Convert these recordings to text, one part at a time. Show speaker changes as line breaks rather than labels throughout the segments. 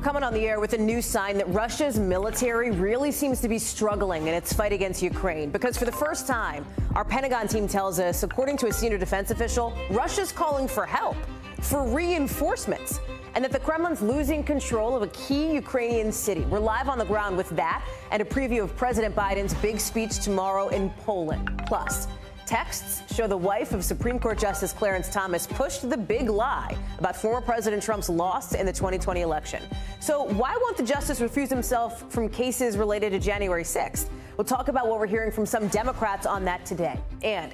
coming on the air with a new sign that Russia's military really seems to be struggling in its fight against Ukraine. Because for the first time, our Pentagon team tells us, according to a senior defense official, Russia's calling for help, for reinforcements, and that the Kremlin's losing control of a key Ukrainian city. We're live on the ground with that and a preview of President Biden's big speech tomorrow in Poland. Plus, texts show the wife of Supreme Court Justice Clarence Thomas pushed the big lie about former President Trump's loss in the 2020 election. So why won't the justice refuse himself from cases related to January 6th? We'll talk about what we're hearing from some Democrats on that today. And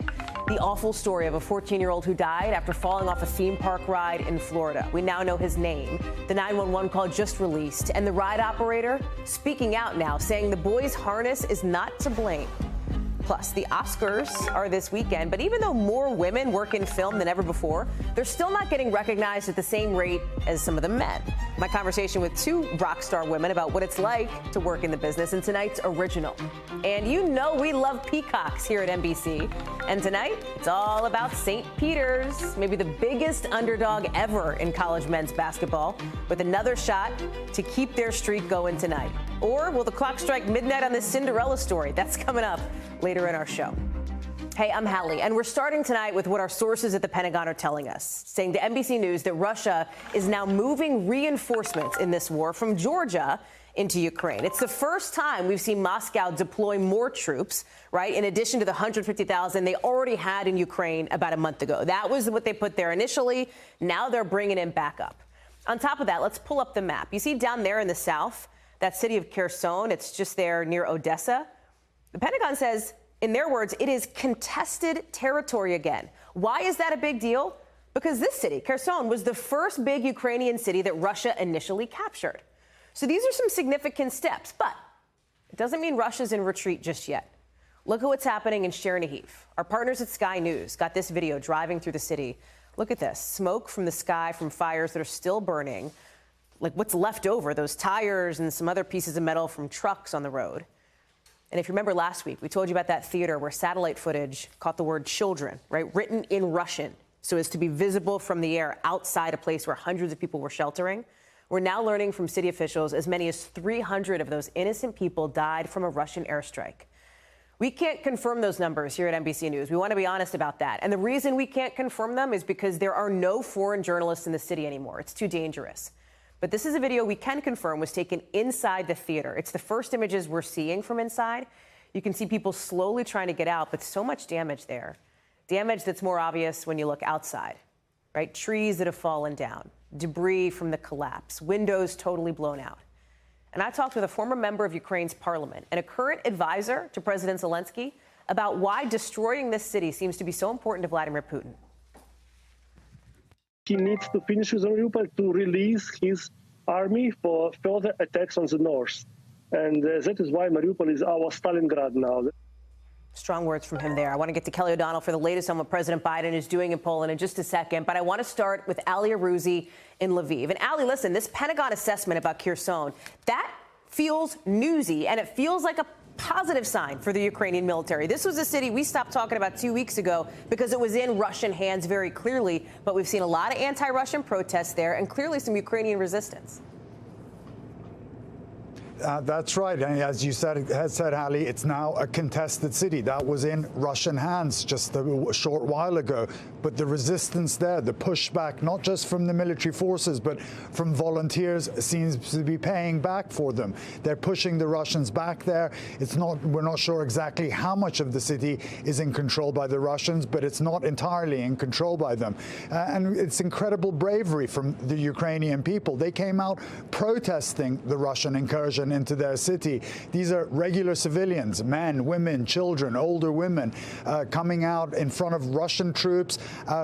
the awful story of a 14-year-old who died after falling off a theme park ride in Florida. We now know his name. The 911 call just released, and the ride operator speaking out now, saying the boy's harness is not to blame. Plus, the Oscars are this weekend, but even though more women work in film than ever before, they're still not getting recognized at the same rate as some of the men. My conversation with two rock star women about what it's like to work in the business in tonight's original. And you know we love peacocks here at NBC. And tonight, it's all about St. Peter's, maybe the biggest underdog ever in college men's basketball, with another shot to keep their streak going tonight. Or will the clock strike midnight on this Cinderella story? That's coming up later in our show. Hey, I'm Hallie, and we're starting tonight with what our sources at the Pentagon are telling us, saying to NBC News that Russia is now moving reinforcements in this war from Georgia into Ukraine. It's the first time we've seen Moscow deploy more troops, right, in addition to the 150,000 they already had in Ukraine about a month ago. That was what they put there initially. Now they're bringing it back up. On top of that, let's pull up the map. You see down there in the south, that city of Kherson, it's just there near Odessa. The Pentagon says, in their words, it is contested territory again. Why is that a big deal? Because this city, Kherson, was the first big Ukrainian city that Russia initially captured. So these are some significant steps, but it doesn't mean Russia's in retreat just yet. Look at what's happening in Chernihiv. Our partners at Sky News got this video driving through the city. Look at this, smoke from the sky from fires that are still burning, like what's left over, those tires and some other pieces of metal from trucks on the road. And if you remember last week, we told you about that theater where satellite footage caught the word children, right, written in Russian so as to be visible from the air outside a place where hundreds of people were sheltering. We're now learning from city officials as many as 300 of those innocent people died from a Russian airstrike. We can't confirm those numbers here at NBC News. We want to be honest about that. And the reason we can't confirm them is because there are no foreign journalists in the city anymore. It's too dangerous. But this is a video we can confirm was taken inside the theater. It's the first images we're seeing from inside. You can see people slowly trying to get out, but so much damage there. Damage that's more obvious when you look outside, right? Trees that have fallen down, debris from the collapse, windows totally blown out. And I talked with a former member of Ukraine's parliament and a current advisor to President Zelensky about why destroying this city seems to be so important to Vladimir Putin.
He needs to finish with Mariupol to release his army for further attacks on the north. And that is why Mariupol is our Stalingrad now.
Strong words from him there. I want to get to Kelly O'Donnell for the latest on what President Biden is doing in Poland in just a second. But I want to start with Ali Arouzi in Lviv. And Ali, listen, this Pentagon assessment about Kherson, that feels newsy, and it feels like a positive sign for the Ukrainian military. This was a city we stopped talking about 2 weeks ago because it was in Russian hands very clearly. But we've seen a lot of anti-Russian protests there and clearly some Ukrainian resistance.
That's right. And as you said, Hallie, it's now a contested city. That was in Russian hands just a short while ago. But the resistance there, the pushback, not just from the military forces, but from volunteers, seems to be paying back for them. They're pushing the Russians back there. We're not sure exactly how much of the city is in control by the Russians, but it's not entirely in control by them. And it's incredible bravery from the Ukrainian people. They came out protesting the Russian incursion into their city. These are regular civilians, men, women, children, older women, coming out in front of Russian troops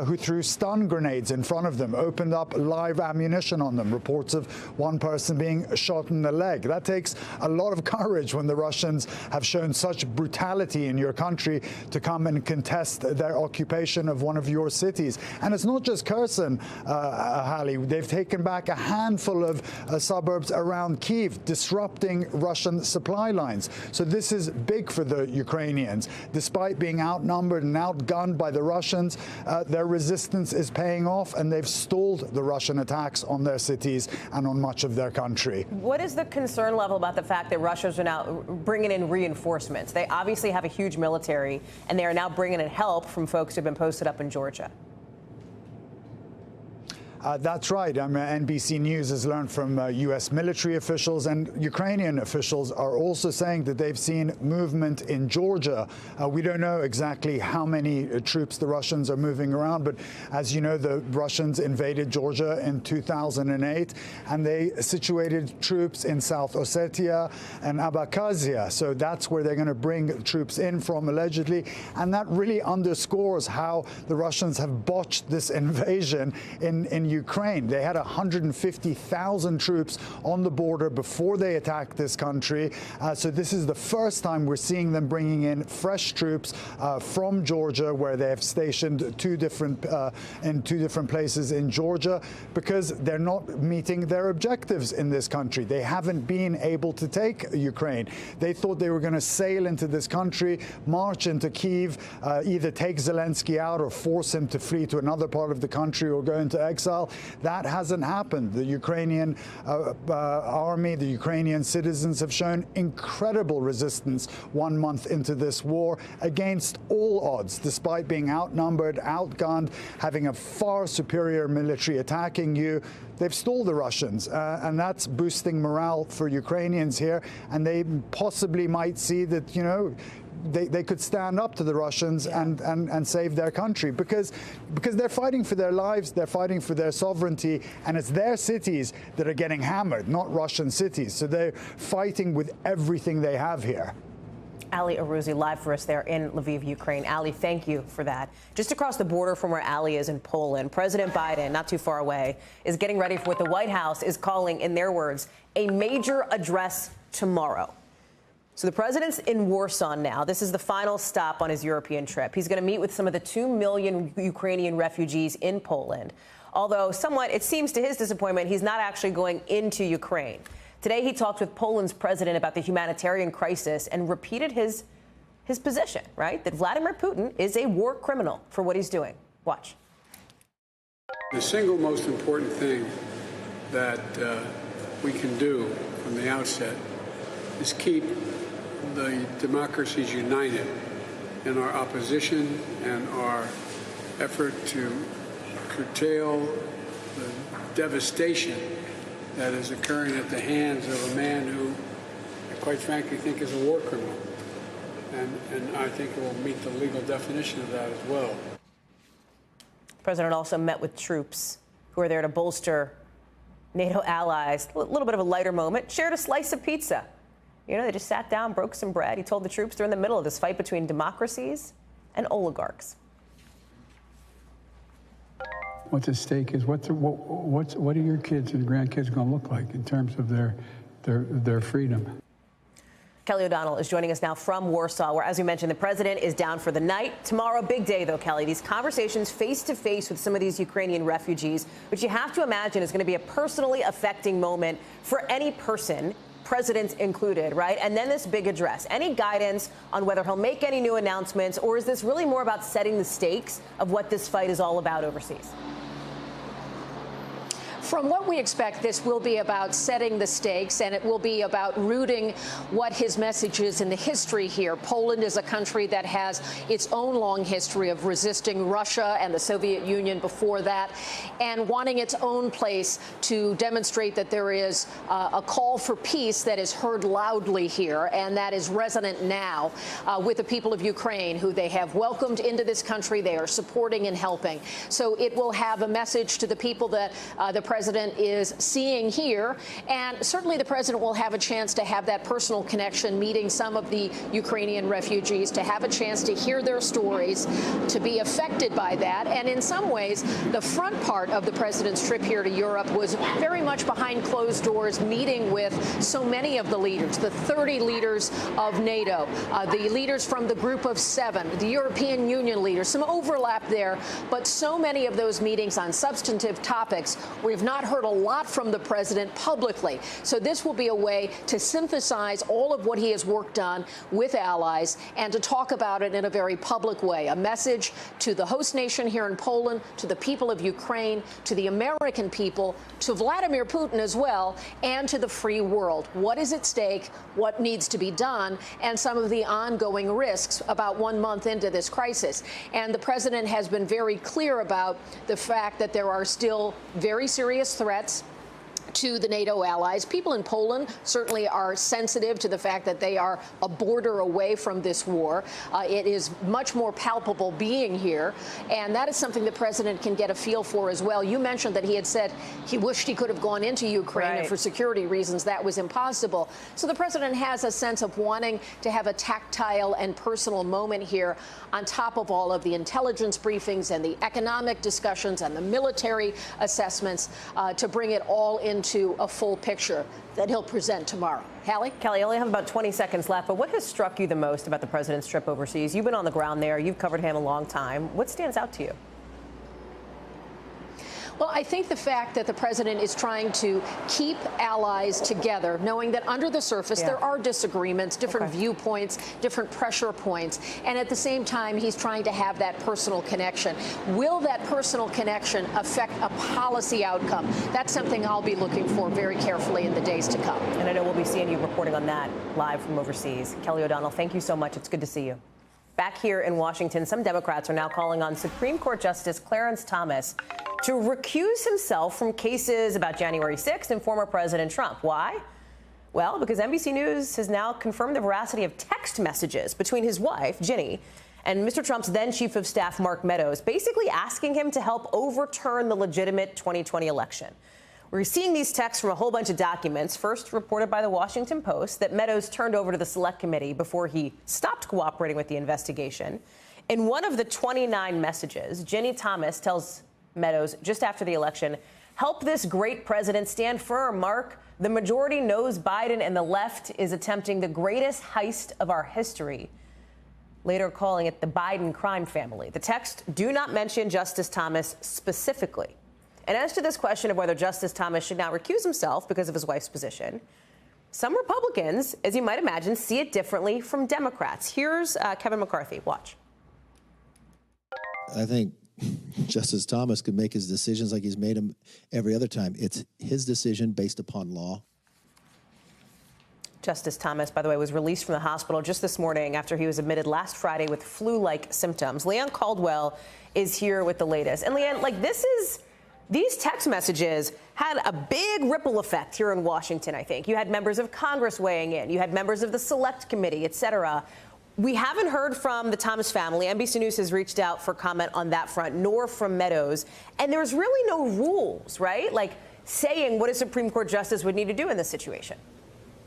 who threw stun grenades in front of them, opened up live ammunition on them. Reports of one person being shot in the leg. That takes a lot of courage when the Russians have shown such brutality in your country to come and contest their occupation of one of your cities. And it's not just Kherson, Hallie. They've taken back a handful of suburbs around Kyiv, disrupting disrupting Russian supply lines. So this is big for the Ukrainians. Despite being outnumbered and outgunned by the Russians, their resistance is paying off, and they've stalled the Russian attacks on their cities and on much of their country.
What is the concern level about the fact that Russians are now bringing in reinforcements? They obviously have a huge military, and they are now bringing in help from folks who have been posted up in Georgia.
That's right. NBC News has learned from U.S. military officials, and Ukrainian officials are also saying that they've seen movement in Georgia. We don't know exactly how many troops the Russians are moving around, but as you know, the Russians invaded Georgia in 2008, and they situated troops in South Ossetia and Abkhazia. So that's where they're going to bring troops in from, allegedly. And that really underscores how the Russians have botched this invasion in Ukraine. They had 150,000 troops on the border before they attacked this country. So this is the first time we're seeing them bringing in fresh troops from Georgia, where they have stationed in two different places in Georgia, because they're not meeting their objectives in this country. They haven't been able to take Ukraine. They thought they were going to sail into this country, march into Kyiv, either take Zelensky out or force him to flee to another part of the country or go into exile. That hasn't happened. The Ukrainian army, the Ukrainian citizens have shown incredible resistance 1 month into this war against all odds, despite being outnumbered, outgunned, having a far superior military attacking you. They've stalled the Russians, and that's boosting morale for Ukrainians here. And they possibly might see that, you know, they could stand up to the Russians and save their country, because they're fighting for their lives, they're fighting for their sovereignty, and it's their cities that are getting hammered, not Russian cities. So they're fighting with everything they have here.
Hallie live for us there in Lviv, Ukraine. Hallie, thank you for that. Just across the border from where Hallie is in Poland, President Biden, not too far away, is getting ready for what the White House is calling, in their words, a major address tomorrow. So the president's in Warsaw now. This is the final stop on his European trip. He's going to meet with some of the 2 million Ukrainian refugees in Poland. Although somewhat, it seems to his disappointment, he's not actually going into Ukraine. Today, he talked with Poland's president about the humanitarian crisis and repeated his position, right, that Vladimir Putin is a war criminal for what he's doing. Watch.
The single most important thing that we can do from the outset is keep the democracies united in our opposition and our effort to curtail the devastation that is occurring at the hands of a man who, I quite frankly, think is a war criminal. And I think it will meet the legal definition of that as well.
The president also met with troops who are there to bolster NATO allies. A little bit of a lighter moment. Shared a slice of pizza. You know, they just sat down, broke some bread. He told the troops they're in the middle of this fight between democracies and oligarchs.
What's at stake is what are your kids and grandkids going to look like in terms of their freedom?
Kelly O'Donnell is joining us now from Warsaw, where, as we mentioned, the president is down for the night. Tomorrow, big day, though, Kelly. These conversations face-to-face with some of these Ukrainian refugees, which you have to imagine is going to be a personally affecting moment for any person, presidents included, right? And then this big address. Any guidance on whether he'll make any new announcements, or is this really more about setting the stakes of what this fight is all about overseas?
From what we expect, this will be about setting the stakes, and it will be about rooting what his message is in the history here. Poland is a country that has its own long history of resisting Russia and the Soviet Union before that, and wanting its own place to demonstrate that there is a call for peace that is heard loudly here, and that is resonant now with the people of Ukraine, who they have welcomed into this country. They are supporting and helping. So it will have a message to the people that the president is seeing here, and certainly the president will have a chance to have that personal connection, meeting some of the Ukrainian refugees, to have a chance to hear their stories, to be affected by that. And in some ways, the front part of the president's trip here to Europe was very much behind closed doors, meeting with so many of the leaders, the 30 leaders of NATO, the leaders from the Group of 7, the European Union leaders, some overlap there, but so many of those meetings on substantive topics. We've not heard a lot from the president publicly. So this will be a way to synthesize all of what he has worked on with allies and to talk about it in a very public way. A message to the host nation here in Poland, to the people of Ukraine, to the American people, to Vladimir Putin as well, and to the free world. What is at stake, what needs to be done, and some of the ongoing risks about 1 month into this crisis. And the president has been very clear about the fact that there are still very serious threats to the NATO allies. People in Poland certainly are sensitive to the fact that they are a border away from this war. It is much more palpable being here, and that is something the president can get a feel for as well. You mentioned that he had said he wished he could have gone into Ukraine, and for security reasons that was impossible. So the president has a sense of wanting to have a tactile and personal moment here on top of all of the intelligence briefings and the economic discussions and the military assessments to bring it all into a full picture that he'll present tomorrow. Hallie?
Kelly, I only have about 20 seconds left, but what has struck you the most about the president's trip overseas? You've been on the ground there. You've covered him a long time. What stands out to you?
Well, I think the fact that the president is trying to keep allies together, knowing that under the surface there are disagreements, different viewpoints, different pressure points, and at the same time he's trying to have that personal connection. Will that personal connection affect a policy outcome? That's something I'll be looking for very carefully in the days to come.
And I know we'll be seeing you reporting on that live from overseas. Kelly O'Donnell, thank you so much. It's good to see you. Back here in Washington, some Democrats are now calling on Supreme Court Justice Clarence Thomas to recuse himself from cases about January 6th and former President Trump. Why? Well, because NBC News has now confirmed the veracity of text messages between his wife, Ginny, and Mr. Trump's then Chief of Staff, Mark Meadows, basically asking him to help overturn the legitimate 2020 election. We're seeing these texts from a whole bunch of documents, first reported by the Washington Post, that Meadows turned over to the Select Committee before he stopped cooperating with the investigation. In one of the 29 messages, Ginny Thomas tells Meadows just after the election, "Help this great president stand firm, Mark. The majority knows Biden and the left is attempting the greatest heist of our history," later calling it the Biden crime family. The texts do not mention Justice Thomas specifically. And as to this question of whether Justice Thomas should now recuse himself because of his wife's position, some Republicans, as you might imagine, see it differently from Democrats. Here's Kevin McCarthy. Watch.
I think Justice Thomas could make his decisions like he's made them every other time. It's his decision based upon law.
Justice Thomas, by the way, was released from the hospital just this morning after he was admitted last Friday with flu-like symptoms. Leanne Caldwell is here with the latest. And Leanne, these text messages had a big ripple effect here in Washington, I think. You had members of Congress weighing in. You had members of the Select Committee, et cetera. We haven't heard from the Thomas family. NBC News has reached out for comment on that front, nor from Meadows. And there's really no rules, right? Like saying what a Supreme Court justice would need to do in this situation.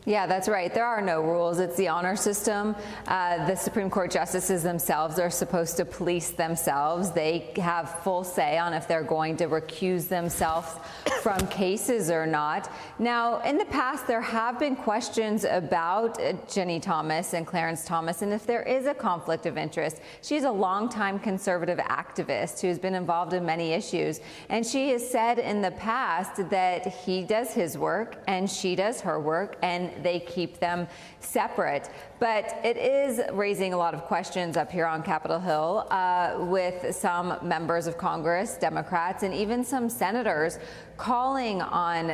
Yeah, that's right. There are no rules. It's the honor system. The Supreme Court justices themselves are supposed to police themselves. They have full say on if they're going to recuse themselves from cases or not. Now, in the past, there have been questions about Ginny Thomas and Clarence Thomas, and if there is a conflict of interest. She's a longtime conservative activist who's been involved in many issues, and she has said in the past that he does his work and she does her work, and they keep them separate. But it is raising a lot of questions up here on Capitol Hill with some members of Congress, Democrats, and even some senators calling on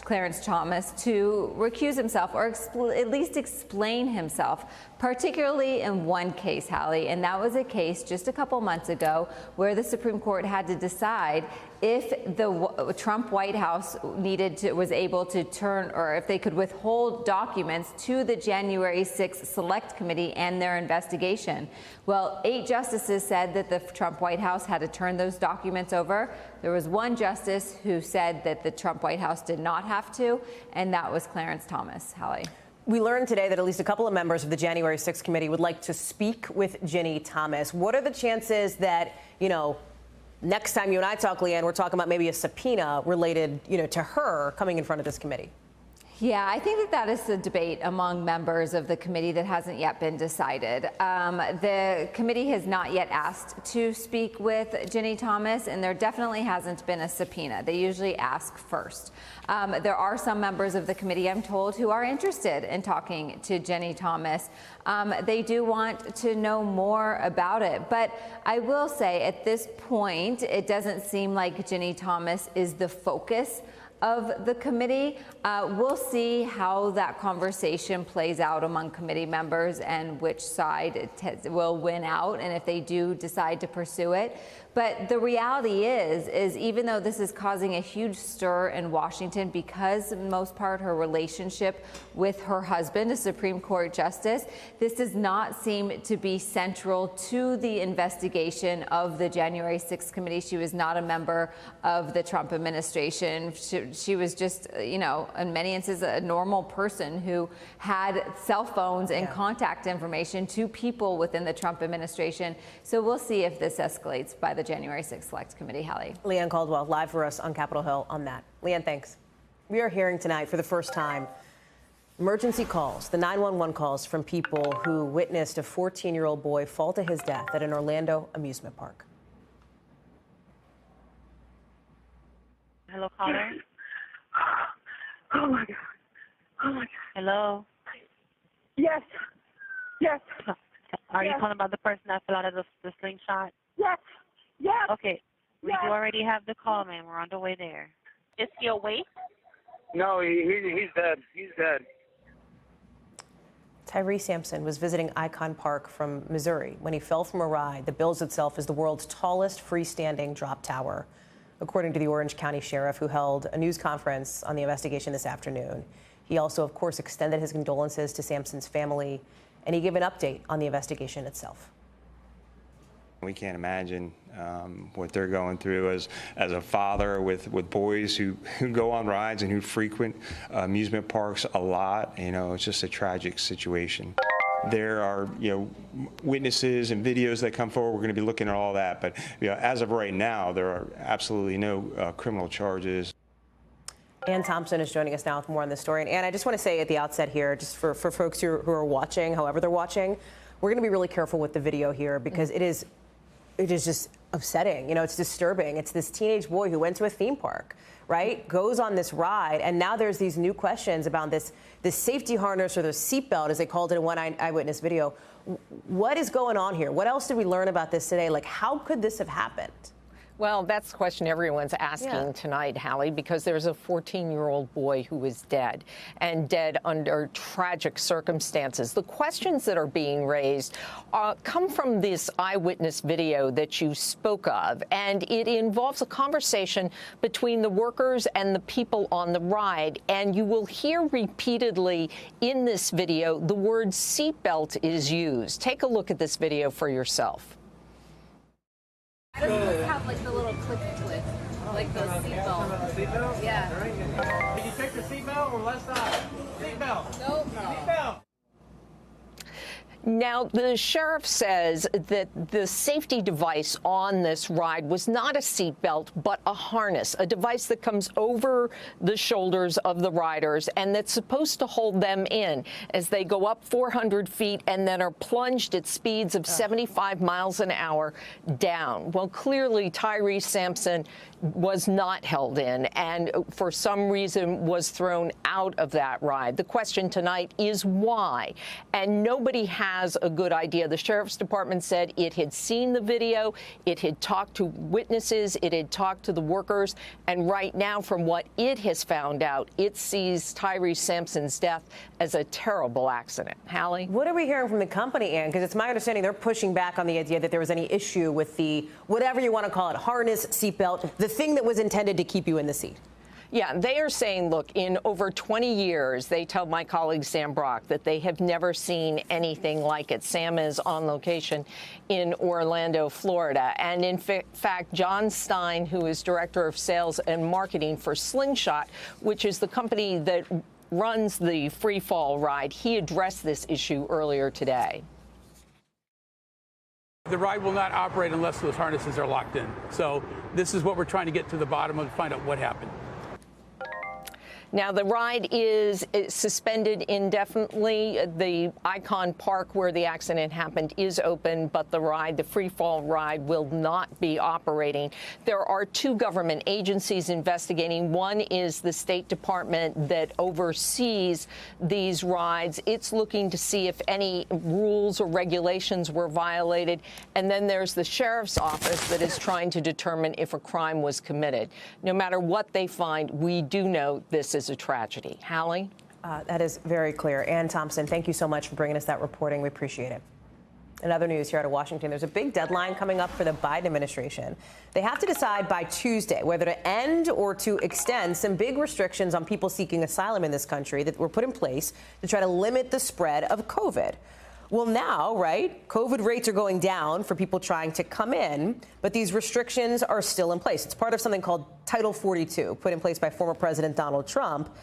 Clarence Thomas to recuse himself or at least explain himself, particularly in one case, Hallie, and that was a case just a couple months ago where the Supreme Court had to decide if the Trump White House was able to turn, or if they could withhold documents to the January 6th Select Committee and their investigation. Well, 8 justices said that the Trump White House had to turn those documents over. There was one justice who said that the Trump White House did not have to, and that was Clarence Thomas. Hallie.
We learned today that at least a couple of members of the January 6th committee would like to speak with Ginny Thomas. What are the chances that, next time you and I talk, Leanne, we're talking about maybe a subpoena related, to her coming in front of this committee?
Yeah, I think that is a debate among members of the committee that hasn't yet been decided. The committee has not yet asked to speak with Ginny Thomas, and there definitely hasn't been a subpoena. They usually ask first. There are some members of the committee, I'm told, who are interested in talking to Ginny Thomas. They do want to know more about it. But I will say at this point, it doesn't seem like Ginny Thomas is the focus of the committee. We'll see how that conversation plays out among committee members and which side will win out, and if they do decide to pursue it. But the reality is even though this is causing a huge stir in Washington because, in most part, her relationship with her husband, a Supreme Court justice, this does not seem to be central to the investigation of the January 6th committee. She was not a member of the Trump administration. She was just, you know, in many instances, a normal person who had cell phones and contact information to people within the Trump administration. So we'll see if this escalates by the January 6th Select Committee. Hallie.
Leanne Caldwell, live for us on Capitol Hill on that. Leanne, thanks. We are hearing tonight for the first time emergency calls, the 911 calls from people who witnessed a 14-year-old boy fall to his death at an Orlando amusement park.
Hello, caller.
Oh my God. Oh my God.
Hello.
Yes. Yes.
Are you calling about the person that fell out of the slingshot?
Yes. Yes.
Okay. We do already have the call, ma'am. We're on the way there. Is he awake?
No, he's dead. He's dead.
Tyree Sampson was visiting Icon Park from Missouri when he fell from a ride that bills itself as the world's tallest freestanding drop tower, according to the Orange County Sheriff, who held a news conference on the investigation this afternoon. He also, of course, extended his condolences to Sampson's family, and he gave an update on the investigation itself.
We can't imagine what they're going through as a father with boys who go on rides and who frequent amusement parks a lot. You know, it's just a tragic situation. There are, witnesses and videos that come forward. We're going to be looking at all that. But, as of right now, there are absolutely no criminal charges.
Ann Thompson is joining us now with more on this story. And Ann, I just want to say at the outset here, just for folks who are watching, however they're watching, we're going to be really careful with the video here because it is just upsetting. It's disturbing. It's this teenage boy who went to a theme park, right? Goes on this ride, and now there's these new questions about this safety harness or the seatbelt, as they called it in one eyewitness video. What is going on here? What else did we learn about this today? Like, how could this have happened?
Well, that's the question everyone's asking tonight, Hallie, because there's a 14-year-old boy who is dead, and dead under tragic circumstances. The questions that are being raised come from this eyewitness video that you spoke of, and it involves a conversation between the workers and the people on the ride. And you will hear repeatedly in this video the word seatbelt is used. Take a look at this video for yourself.
Doesn't this have like the little click, like the seatbelt?
Seatbelt?
Yeah.
Right. Did you check the seatbelt on the left side? Seatbelt.
Nope.
Seatbelt.
Now, the sheriff says that the safety device on this ride was not a seatbelt, but a harness, a device that comes over the shoulders of the riders and that's supposed to hold them in as they go up 400 feet and then are plunged at speeds of 75 miles an hour down. Well, clearly, Tyree Sampson was not held in and for some reason was thrown out of that ride. The question tonight is why, and nobody has a good idea. The Sheriff's Department said it had seen the video, it had talked to witnesses, it had talked to the workers, and right now, from what it has found out, it sees Tyree Sampson's death as a terrible accident. Hallie?
What are we hearing from the company, Ann? Because it's my understanding they're pushing back on the idea that there was any issue with the, whatever you want to call it, harness, seatbelt, the thing that was intended to keep you in the seat.
Yeah, they are saying, look, in over 20 years, they tell my colleague Sam Brock that they have never seen anything like it. Sam is on location in Orlando, Florida. And in fact, John Stein, who is director of sales and marketing for Slingshot, which is the company that runs the free fall ride, he addressed this issue earlier today.
The ride will not operate unless those harnesses are locked in. So this is what we're trying to get to the bottom of, to find out what happened.
Now, the ride is suspended indefinitely. The Icon Park where the accident happened is open, but the ride, the free fall ride, will not be operating. There are two government agencies investigating. One is the State Department that oversees these rides. It's looking to see if any rules or regulations were violated. And then there's the sheriff's office that is trying to determine if a crime was committed. No matter what they find, we do know this is a tragedy. Hallie?
That is very clear. Ann Thompson, thank you so much for bringing us that reporting. We appreciate it. In other news here out of Washington, there's a big deadline coming up for the Biden administration. They have to decide by Tuesday whether to end or to extend some big restrictions on people seeking asylum in this country that were put in place to try to limit the spread of COVID. Well, now, right, COVID rates are going down for people trying to come in, but these restrictions are still in place. It's part of something called Title 42, put in place by former President Donald Trump.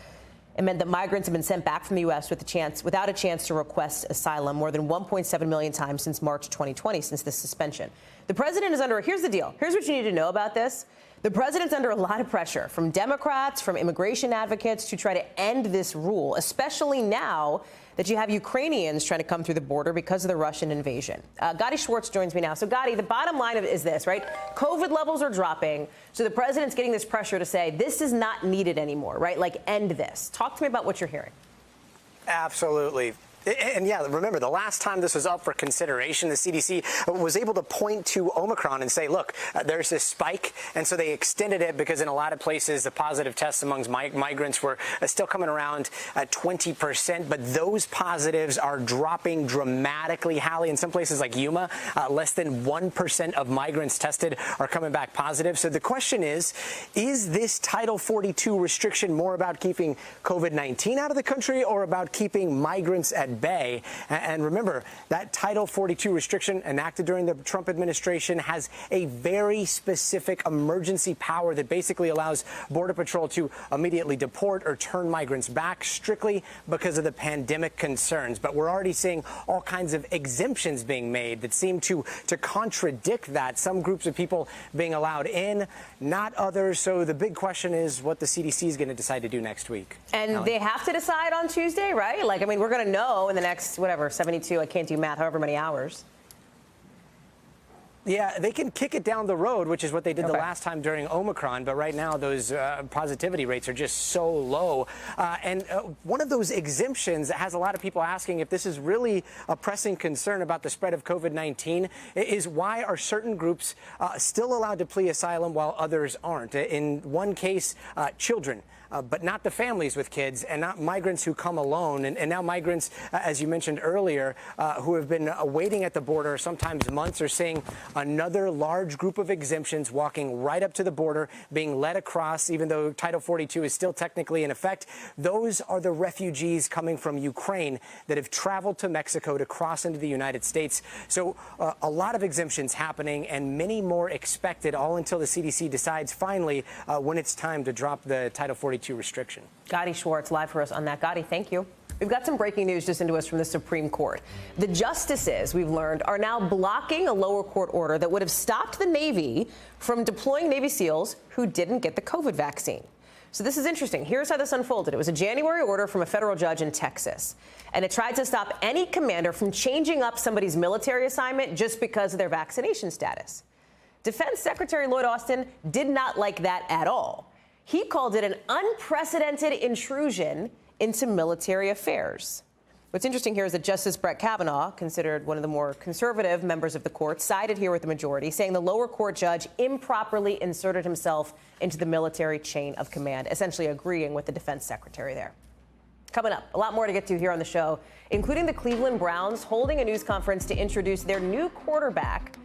It meant that migrants have been sent back from the U.S. without a chance to request asylum more than 1.7 million times since March 2020, since the suspension. The president is under, here's the deal. Here's what you need to know about this. The president's under a lot of pressure from Democrats, from immigration advocates to try to end this rule, especially now that you have Ukrainians trying to come through the border because of the Russian invasion. Gadi Schwartz joins me now. So, Gadi, the bottom line of it is this, right? COVID levels are dropping. So the president's getting this pressure to say this is not needed anymore, right? Like, end this. Talk to me about what you're hearing.
Absolutely. And yeah, remember, the last time this was up for consideration, the CDC was able to point to Omicron and say, look, there's this spike. And so they extended it because in a lot of places, the positive tests amongst migrants were still coming around 20%. But those positives are dropping dramatically. Hallie, in some places like Yuma, less than 1% of migrants tested are coming back positive. So the question is this Title 42 restriction more about keeping COVID-19 out of the country or about keeping migrants at bay? And remember, that Title 42 restriction enacted during the Trump administration has a very specific emergency power that basically allows Border Patrol to immediately deport or turn migrants back strictly because of the pandemic concerns. But we're already seeing all kinds of exemptions being made that seem to contradict that. Some groups of people being allowed in, not others. So the big question is what the CDC is going to decide to do next week.
And
Hallie?
they have to decide on Tuesday, right? Like, I mean, we're going to know in the next, 72, I can't do math, however many hours.
Yeah, they can kick it down the road, which is what they did the last time during Omicron. But right now, those positivity rates are just so low. And one of those exemptions that has a lot of people asking if this is really a pressing concern about the spread of COVID-19 is why are certain groups still allowed to plea asylum while others aren't? In one case, children. But not the families with kids and not migrants who come alone. And now migrants, as you mentioned earlier, who have been waiting at the border, sometimes months, are seeing another large group of exemptions walking right up to the border, being led across, even though Title 42 is still technically in effect. Those are the refugees coming from Ukraine that have traveled to Mexico to cross into the United States. So a lot of exemptions happening and many more expected, all until the CDC decides finally when it's time to drop the Title 42 restriction.
Gadi Schwartz live for us on that. Gadi, thank you. We've got some breaking news just into us from the Supreme Court. The justices, we've learned, are now blocking a lower court order that would have stopped the Navy from deploying Navy SEALs who didn't get the COVID vaccine. So this is interesting. Here's how this unfolded. It was a January order from a federal judge in Texas, and it tried to stop any commander from changing up somebody's military assignment just because of their vaccination status. Defense Secretary Lloyd Austin did not like that at all. He called it an unprecedented intrusion into military affairs. What's interesting here is that Justice Brett Kavanaugh, considered one of the more conservative members of the court, sided here with the majority, saying the lower court judge improperly inserted himself into the military chain of command, essentially agreeing with the defense secretary there. Coming up, a lot more to get to here on the show, including the Cleveland Browns holding a news conference to introduce their new quarterback,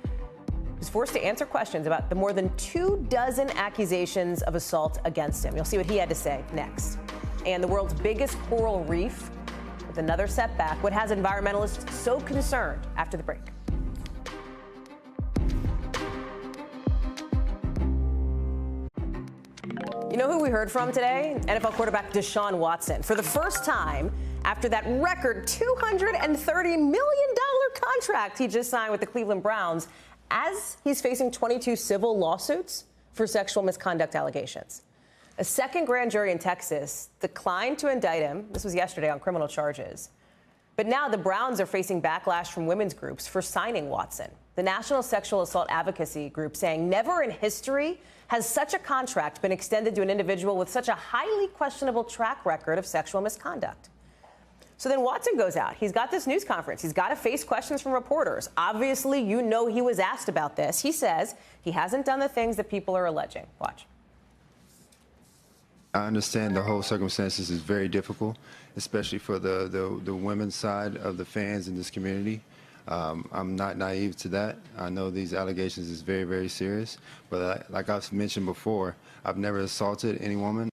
who's forced to answer questions about the more than 24 accusations of assault against him. You'll see what he had to say next. And the world's biggest coral reef with another setback. What has environmentalists so concerned after the break? You know who we heard from today? NFL quarterback Deshaun Watson. For the first time after that record $230 million contract he just signed with the Cleveland Browns, as he's facing 22 civil lawsuits for sexual misconduct allegations. A second grand jury in Texas declined to indict him. This was yesterday on criminal charges. But now the Browns are facing backlash from women's groups for signing Watson. The National Sexual Assault Advocacy Group saying never in history has such a contract been extended to an individual with such a highly questionable track record of sexual misconduct. So then Watson goes out. He's got this news conference. He's got to face questions from reporters. Obviously, you know he was asked about this. He says he hasn't done the things that people are alleging. Watch.
I understand the whole circumstances is very difficult, especially for the women's side of the fans in this community. I'm not naive to that. I know these allegations is very, very serious. But like I've mentioned before, I've never assaulted any woman.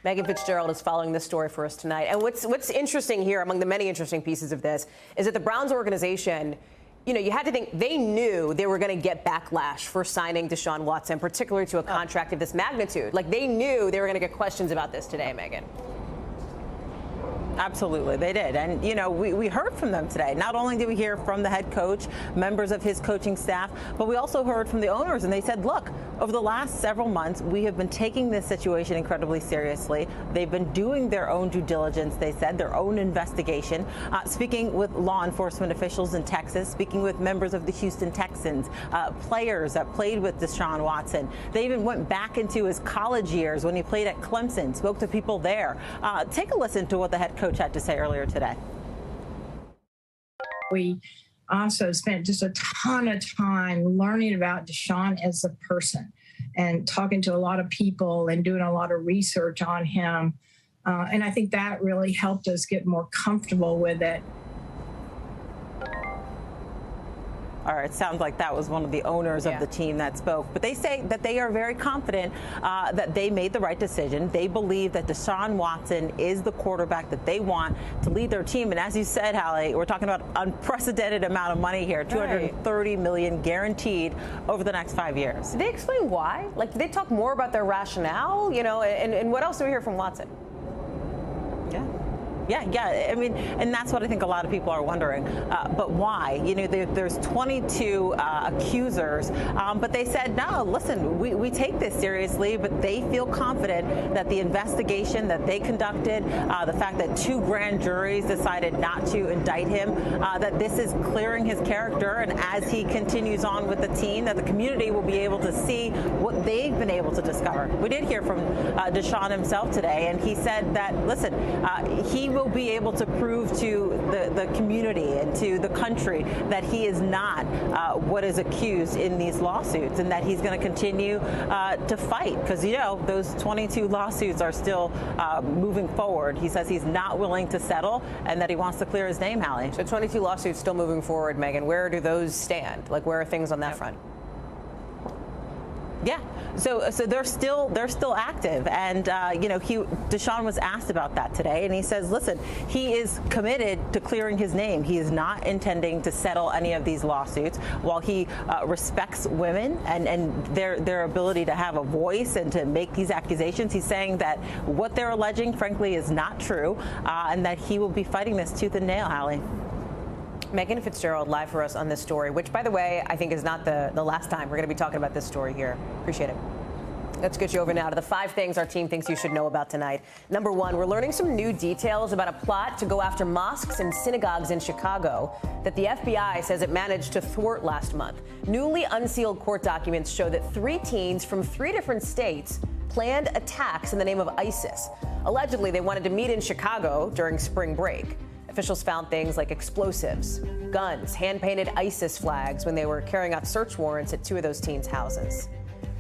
Megan Fitzgerald is following this story for us tonight. And what's interesting here, among the many interesting pieces of this, is that the Browns organization, you know, you had to think they knew they were going to get backlash for signing Deshaun Watson, particularly to a contract of this magnitude. Like, they knew they were going to get questions about this today, Megan.
Absolutely, they did. And, you know, we heard from them today. Not only did we hear from the head coach, members of his coaching staff, but we also heard from the owners. And they said, look, over the last several months, we have been taking this situation incredibly seriously. They've been doing their own due diligence, they said, their own investigation, speaking with law enforcement officials in Texas, speaking with members of the Houston Texans, players that played with Deshaun Watson. They even went back into his college years when he played at Clemson, spoke to people there. Take a listen to what the head coach had to say earlier today.
We also spent just a ton of time learning about Deshaun as a person and talking to a lot of people and doing a lot of research on him. And I think that really helped us get more comfortable with it.
All right, sounds like that was one of the owners of the team that spoke. But they say that they are very confident that they made the right decision. They believe that Deshaun Watson is the quarterback that they want to lead their team. And as you said, Hallie, we're talking about unprecedented amount of money here, $230 million guaranteed over the next 5 years.
Did they explain why? Like, did they talk more about their rationale? You know, and what else do we hear from Watson?
Yeah. I mean, and that's what I think a lot of people are wondering. But why? You know, there's 22 accusers, but they said, no, listen, we take this seriously, but they feel confident that the investigation that they conducted, the fact that 2 grand juries decided not to indict him, that this is clearing his character. And as he continues on with the team, that the community will be able to see what they've been able to discover. We did hear from Deshaun himself today, and he said that, listen, he will be able to prove to the community and to the country that he is not what is accused in these lawsuits, and that he's going to continue to fight, because, you know, those 22 lawsuits are still moving forward. He says he's not willing to settle and that he wants to clear his name, Hallie.
So 22 lawsuits still moving forward, Megan. Where do those stand? Like, where are things on that front?
Yeah, so they're still active, and you know, Deshaun was asked about that today, and he says, listen, he is committed to clearing his name. He is not intending to settle any of these lawsuits. While he respects women and their ability to have a voice and to make these accusations, he's saying that what they're alleging, frankly, is not true, and that he will be fighting this tooth and nail, Hallie.
Megan Fitzgerald live for us on this story, which, by the way, I think is not the last time we're going to be talking about this story here. Appreciate it. Let's get you over now to the 5 things our team thinks you should know about tonight. Number 1, we're learning some new details about a plot to go after mosques and synagogues in Chicago that the FBI says it managed to thwart last month. Newly unsealed court documents show that 3 teens from 3 different states planned attacks in the name of ISIS. Allegedly, they wanted to meet in Chicago during spring break. Officials found things like explosives, guns, hand-painted ISIS flags when they were carrying out search warrants at 2 of those teens' houses.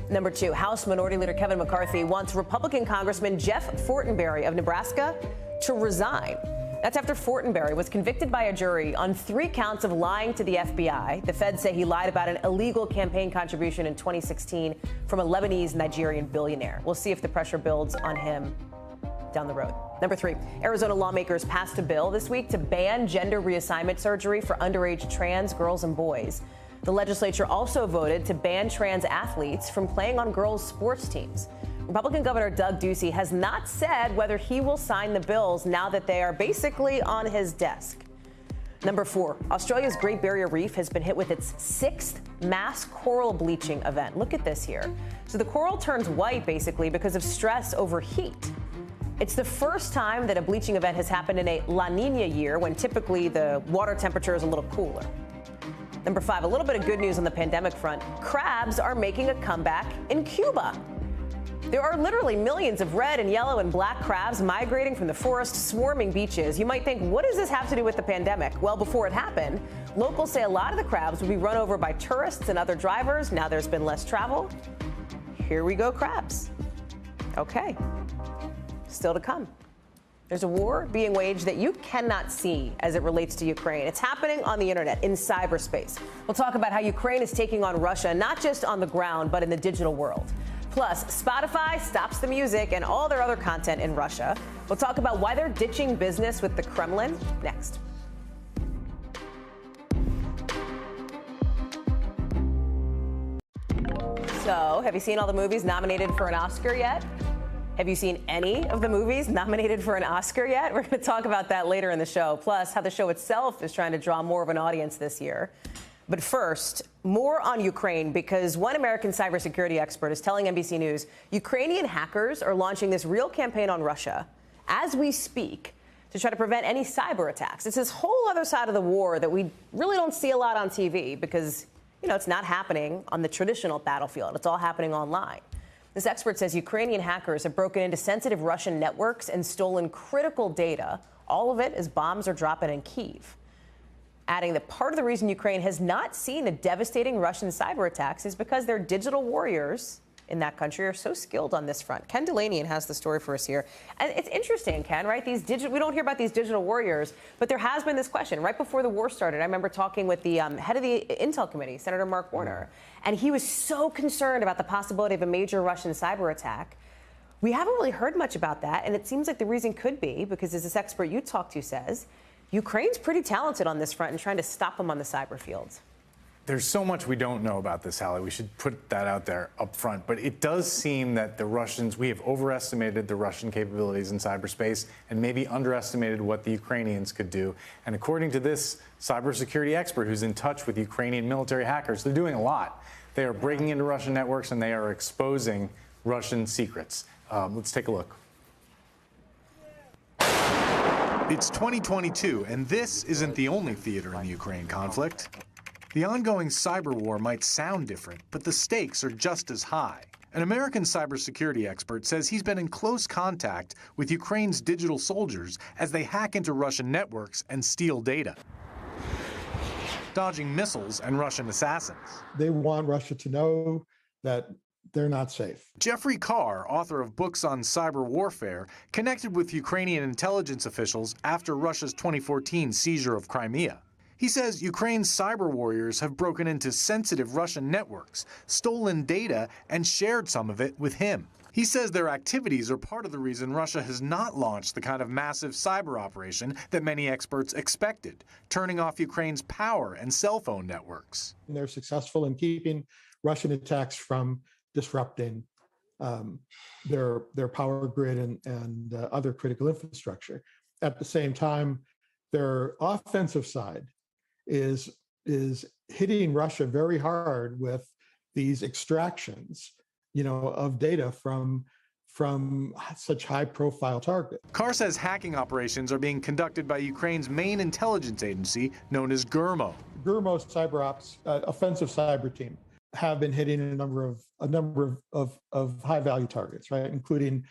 Number 2, House Minority Leader Kevin McCarthy wants Republican Congressman Jeff Fortenberry of Nebraska to resign. That's after Fortenberry was convicted by a jury on 3 counts of lying to the FBI. The feds say he lied about an illegal campaign contribution in 2016 from a Lebanese Nigerian billionaire. We'll see if the pressure builds on him down the road. Number 3, Arizona lawmakers passed a bill this week to ban gender reassignment surgery for underage trans girls and boys. The legislature also voted to ban trans athletes from playing on girls' sports teams. Republican Governor Doug Ducey has not said whether he will sign the bills now that they are basically on his desk. Number 4, Australia's Great Barrier Reef has been hit with its 6th mass coral bleaching event. Look at this here. So the coral turns white basically because of stress over heat. It's the first time that a bleaching event has happened in a La Nina year, when typically the water temperature is a little cooler. Number 5, a little bit of good news on the pandemic front. Crabs are making a comeback in Cuba. There are literally millions of red and yellow and black crabs migrating from the forest, swarming beaches. You might think, what does this have to do with the pandemic? Well, before it happened, locals say a lot of the crabs would be run over by tourists and other drivers. Now there's been less travel. Here we go, crabs. Okay. Still to come. There's a war being waged that you cannot see as it relates to Ukraine. It's happening on the internet, in cyberspace. We'll talk about how Ukraine is taking on Russia, not just on the ground, but in the digital world. Plus, Spotify stops the music and all their other content in Russia. We'll talk about why they're ditching business with the Kremlin next. So, have you seen all the movies nominated for an Oscar yet? Have you seen any of the movies nominated for an Oscar yet? We're going to talk about that later in the show. Plus, how the show itself is trying to draw more of an audience this year. But first, more on Ukraine, because one American cybersecurity expert is telling NBC News Ukrainian hackers are launching this real campaign on Russia as we speak to try to prevent any cyber attacks. It's this whole other side of the war that we really don't see a lot on TV because, you know, it's not happening on the traditional battlefield. It's all happening online. This expert says Ukrainian hackers have broken into sensitive Russian networks and stolen critical data, all of it as bombs are dropping in Kyiv. Adding that part of the reason Ukraine has not seen the devastating Russian cyber attacks is because their digital warriors in that country are so skilled on this front. Ken Delaney has the story for us here. And it's interesting, Ken, right? We don't hear about these digital warriors, but there has been this question. Right before the war started, I remember talking with the head of the Intel Committee, Senator Mark Warner, and he was so concerned about the possibility of a major Russian cyber attack. We haven't really heard much about that, and it seems like the reason could be because, as this expert you talked to says, Ukraine's pretty talented on this front and trying to stop them on the cyber fields.
There's so much we don't know about this, Hallie. We should put that out there up front. But it does seem that the Russians, we have overestimated the Russian capabilities in cyberspace and maybe underestimated what the Ukrainians could do. And according to this cybersecurity expert who's in touch with Ukrainian military hackers, they're doing a lot. They are breaking into Russian networks and they are exposing Russian secrets. Let's take a look.
It's 2022, and this isn't the only theater in the Ukraine conflict. The ongoing cyber war might sound different, but the stakes are just as high. An American cybersecurity expert says he's been in close contact with Ukraine's digital soldiers as they hack into Russian networks and steal data, dodging missiles and Russian assassins.
They want Russia to know that they're not safe.
Jeffrey Carr, author of books on cyber warfare, connected with Ukrainian intelligence officials after Russia's 2014 seizure of Crimea. He says Ukraine's cyber warriors have broken into sensitive Russian networks, stolen data, and shared some of it with him. He says their activities are part of the reason Russia has not launched the kind of massive cyber operation that many experts expected, turning off Ukraine's power and cell phone networks.
And they're successful in keeping Russian attacks from disrupting their power grid and other critical infrastructure. At the same time, their offensive side is hitting Russia very hard with these extractions, of data from such high-profile targets.
Carr says hacking operations are being conducted by Ukraine's main intelligence agency, known as GERMO.
GERMO's cyber ops offensive cyber team have been hitting a number of high-value targets, right, including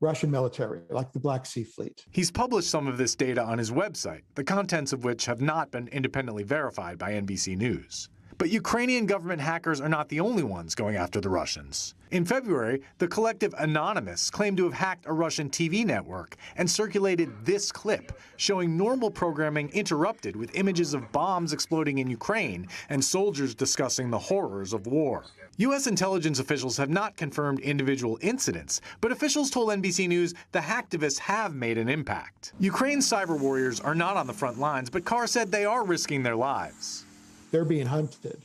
Russian military, like the Black Sea Fleet.
He's published some of this data on his website, the contents of which have not been independently verified by NBC News. But Ukrainian government hackers are not the only ones going after the Russians. In February, the collective Anonymous claimed to have hacked a Russian TV network and circulated this clip showing normal programming interrupted with images of bombs exploding in Ukraine and soldiers discussing the horrors of war. U.S. intelligence officials have not confirmed individual incidents, but officials told NBC News the hacktivists have made an impact. Ukraine's cyber warriors are not on the front lines, but Carr said they are risking their lives.
They're being hunted.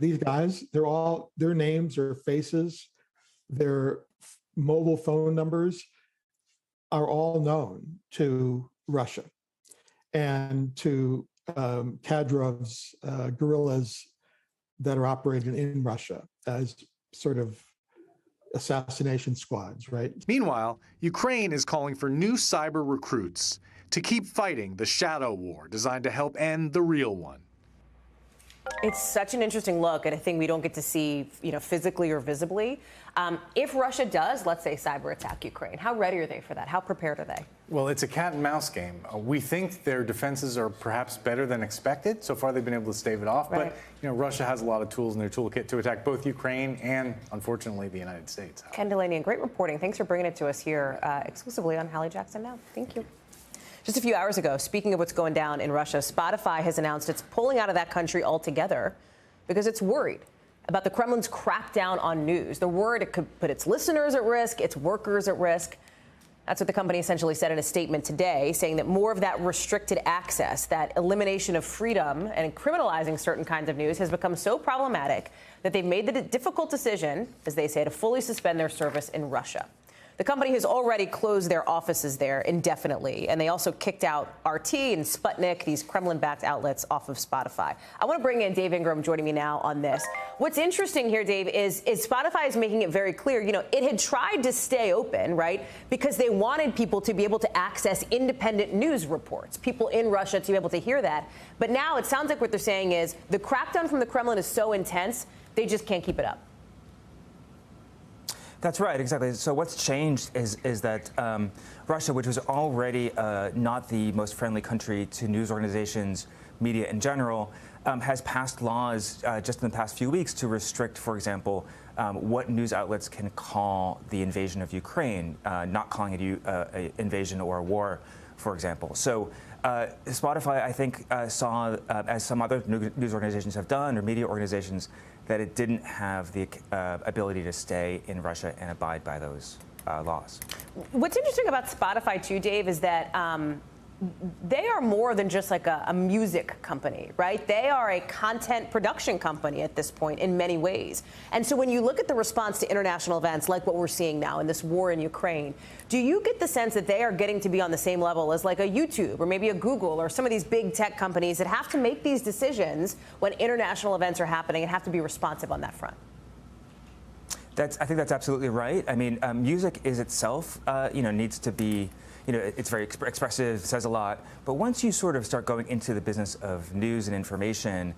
These guys, their names, their faces, their mobile phone numbers are all known to Russia and to Kadrov's guerrillas that are operating in Russia as sort of assassination squads, right?
Meanwhile, Ukraine is calling for new cyber recruits to keep fighting the shadow war designed to help end the real one.
It's such an interesting look and a thing we don't get to see, physically or visibly. If Russia does, let's say, cyber attack Ukraine, how ready are they for that? How prepared are they?
Well, it's a cat and mouse game. We think their defenses are perhaps better than expected. So far, they've been able to stave it off.
Right.
But, Russia has a lot of tools in their toolkit to attack both Ukraine and, unfortunately, the United States.
Ken Delaney, great reporting. Thanks for bringing it to us here exclusively on Hallie Jackson Now. Thank you. Just a few hours ago, speaking of what's going down in Russia, Spotify has announced it's pulling out of that country altogether because it's worried about the Kremlin's crackdown on news. They're worried it could put its listeners at risk, its workers at risk. That's what the company essentially said in a statement today, saying that more of that restricted access, that elimination of freedom and criminalizing certain kinds of news has become so problematic that they've made the difficult decision, as they say, to fully suspend their service in Russia. The company has already closed their offices there indefinitely, and they also kicked out RT and Sputnik, these Kremlin-backed outlets, off of Spotify. I want to bring in Dave Ingram joining me now on this. What's interesting here, Dave, is Spotify is making it very clear, it had tried to stay open, right, because they wanted people to be able to access independent news reports, people in Russia to be able to hear that. But now it sounds like what they're saying is the crackdown from the Kremlin is so intense, they just can't keep it up.
That's right, exactly. So what's changed is that Russia, which was already not the most friendly country to news organizations, media in general, has passed laws just in the past few weeks to restrict, for example, what news outlets can call the invasion of Ukraine, not calling it an invasion or a war, for example. So Spotify, I think, saw, as some other news organizations have done, or media organizations, that it didn't have the ability to stay in Russia and abide by those laws.
What's interesting about Spotify, too, Dave, is that they are more than just like a music company, right? They are a content production company at this point in many ways. And so when you look at the response to international events like what we're seeing now in this war in Ukraine, do you get the sense that they are getting to be on the same level as like a YouTube or maybe a Google or some of these big tech companies that have to make these decisions when international events are happening and have to be responsive on that front?
I think that's absolutely right. I mean, music is itself, needs to be, it's very expressive, says a lot. But once you sort of start going into the business of news and information,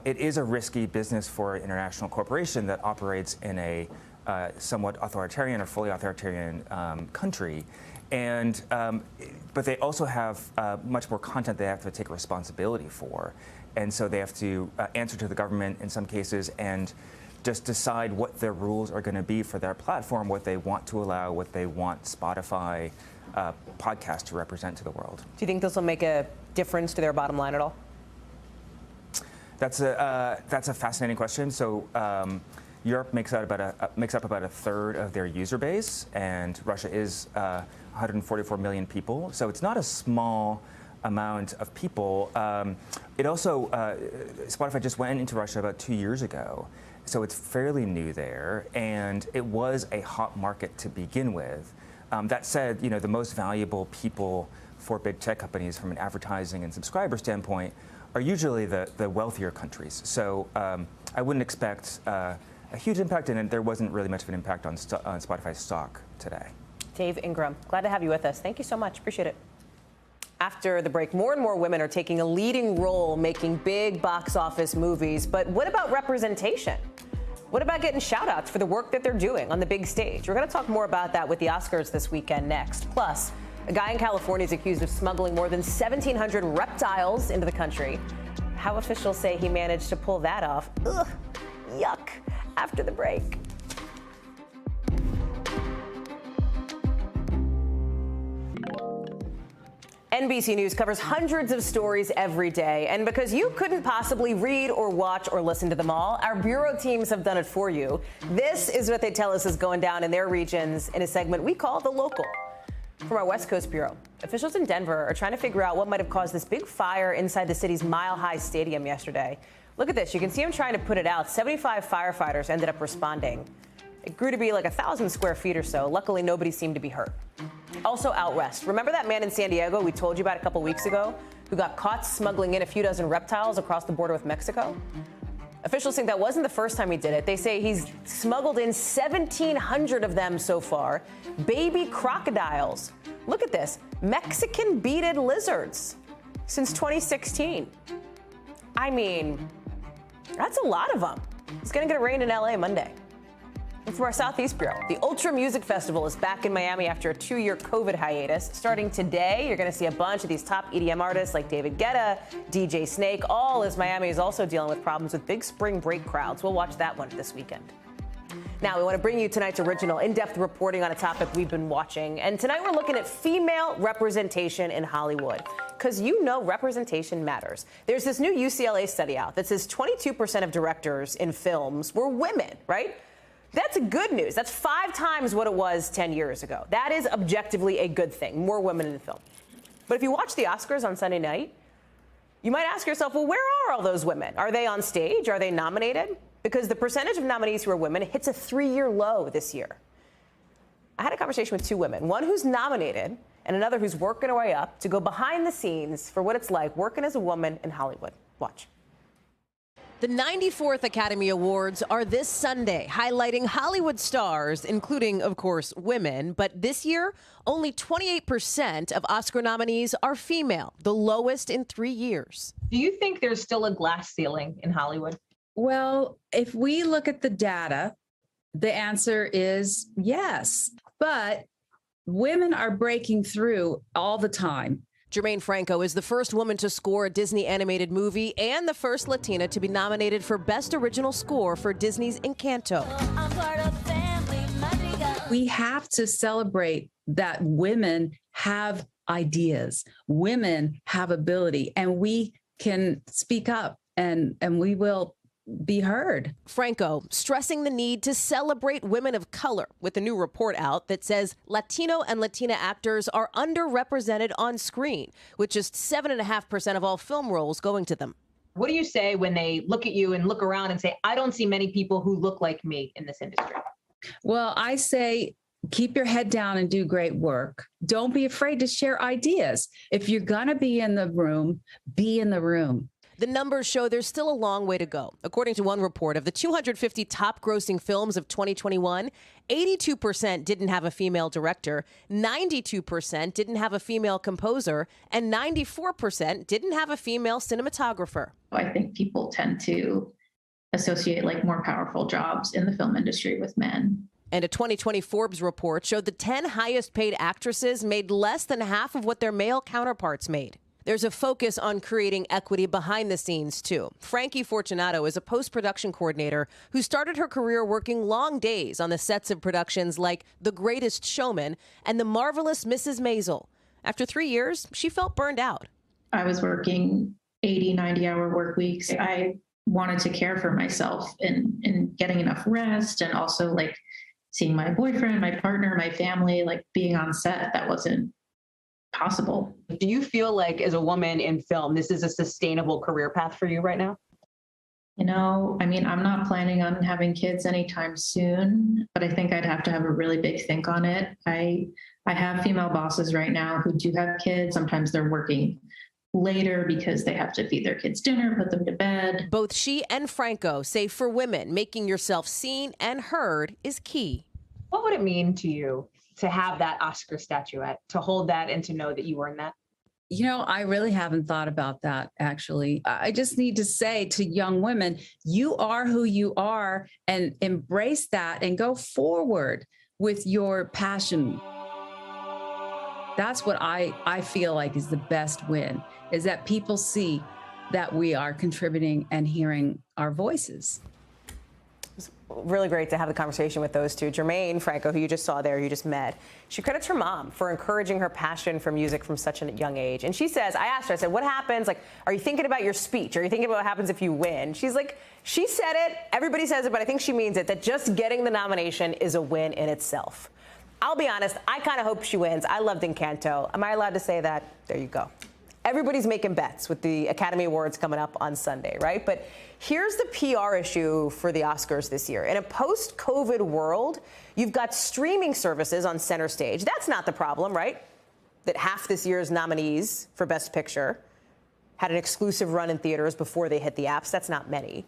it is a risky business for an international corporation that operates in a somewhat authoritarian or fully authoritarian country. And but they also have much more content they have to take responsibility for. And so they have to answer to the government in some cases and just decide what their rules are going to be for their platform, what they want to allow, what they want Spotify podcast to represent to the world. Do
you think this will make a difference to their bottom line at all?
That's a fascinating question. So Europe makes up about a third of their user base, and Russia is 144 million people. So it's not a small amount of people. It also Spotify just went into Russia about 2 years ago. So it's fairly new there, and it was a hot market to begin with. That said, the most valuable people for big tech companies from an advertising and subscriber standpoint are usually the wealthier countries. So I wouldn't expect a huge impact, and there wasn't really much of an impact on Spotify's stock today.
Dave Ingram, glad to have you with us. Thank you so much. Appreciate it. After the break, more and more women are taking a leading role making big box office movies. But what about representation? What about getting shout-outs for the work that they're doing on the big stage? We're going to talk more about that with the Oscars this weekend next. Plus, a guy in California is accused of smuggling more than 1,700 reptiles into the country. How officials say he managed to pull that off. Ugh, yuck. After the break. NBC News covers hundreds of stories every day, and because you couldn't possibly read or watch or listen to them all, our bureau teams have done it for you. This is what they tell us is going down in their regions in a segment we call The Local. From our West Coast Bureau, officials in Denver are trying to figure out what might have caused this big fire inside the city's Mile High Stadium yesterday. Look at this. You can see them trying to put it out. 75 firefighters ended up responding. It grew to be like 1,000 square feet or so. Luckily, nobody seemed to be hurt. Also out west. Remember that man in San Diego we told you about a couple weeks ago who got caught smuggling in a few dozen reptiles across the border with Mexico. Officials think that wasn't the first time he did it. They say he's smuggled in 1,700 of them so far. Baby crocodiles. Look at this. Mexican beaded lizards since 2016. I mean, that's a lot of them. It's going to get rain in LA Monday. And from our Southeast Bureau, the Ultra Music Festival is back in Miami after a 2-year COVID hiatus. Starting today, you're going to see a bunch of these top EDM artists like David Guetta, DJ Snake, all as Miami is also dealing with problems with big spring break crowds. We'll watch that one this weekend. Now, we want to bring you tonight's original in-depth reporting on a topic we've been watching. And tonight we're looking at female representation in Hollywood. Because you know representation matters. There's this new UCLA study out that says 22% of directors in films were women, right? That's good news. That's 5 times what it was 10 years ago. That is objectively a good thing, more women in film. But if you watch the Oscars on Sunday night, you might ask yourself, well, where are all those women? Are they on stage? Are they nominated? Because the percentage of nominees who are women hits a 3-year low this year. I had a conversation with 2 women, one who's nominated and another who's working her way up to go behind the scenes for what it's like working as a woman in Hollywood. Watch. The 94th Academy Awards are this Sunday, highlighting Hollywood stars, including, of course, women. But this year, only 28% of Oscar nominees are female, the lowest in 3 years.
Do you think there's still a glass ceiling in Hollywood?
Well, if we look at the data, the answer is yes. But women are breaking through all the time.
Jermaine Franco is the first woman to score a Disney animated movie and the first Latina to be nominated for Best Original Score for Disney's Encanto.
We have to celebrate that women have ideas, women have ability, and we can speak up and we will be heard.
Franco stressing the need to celebrate women of color with a new report out that says Latino and Latina actors are underrepresented on screen, with just 7.5% of all film roles going to them.
What do you say when they look at you and look around and say, I don't see many people who look like me in this industry?
Well, I say, keep your head down and do great work. Don't be afraid to share ideas. If you're going to be in the room, be in the room.
The numbers show there's still a long way to go. According to one report, of the 250 top grossing films of 2021, 82% didn't have a female director, 92% didn't have a female composer, and 94% didn't have a female cinematographer.
I think people tend to associate like more powerful jobs in the film industry with men.
And a 2020 Forbes report showed the 10 highest paid actresses made less than half of what their male counterparts made. There's a focus on creating equity behind the scenes, too. Frankie Fortunato is a post-production coordinator who started her career working long days on the sets of productions like The Greatest Showman and The Marvelous Mrs. Maisel. After 3 years, she felt burned out.
I was working 80, 90-hour work weeks. I wanted to care for myself and getting enough rest, and also like seeing my boyfriend, my partner, my family, like being on set. That wasn't possible.
Do you feel like as a woman in film, this is a sustainable career path for you right now?
You know, I mean, I'm not planning on having kids anytime soon, but I think I'd have to have a really big think on it. I have female bosses right now who do have kids. Sometimes they're working later because they have to feed their kids dinner, put them to bed.
Both she and Franco say for women, making yourself seen and heard is key.
What would it mean to you to have that Oscar statuette, to hold that and to know that you earned that?
You know, I really haven't thought about that, actually. I just need to say to young women, you are who you are, and embrace that and go forward with your passion. That's what I feel like is the best win, is that people see that we are contributing and hearing our voices.
Really great to have the conversation with those two. Jermaine Franco, who you just saw there, you just met, she credits her mom for encouraging her passion for music from such a young age. And she says, I asked her, I said, what happens? Like, are you thinking about your speech? Are you thinking about what happens if you win? She's like, she said it, everybody says it, but I think she means it, that just getting the nomination is a win in itself. I'll be honest, I kind of hope she wins. I loved Encanto. Am I allowed to say that? There you go. Everybody's making bets with the Academy Awards coming up on Sunday, right? But here's the PR issue for the Oscars this year. In a post-COVID world, you've got streaming services on center stage. That's not the problem, right? That half this year's nominees for Best Picture had an exclusive run in theaters before they hit the apps. That's not many.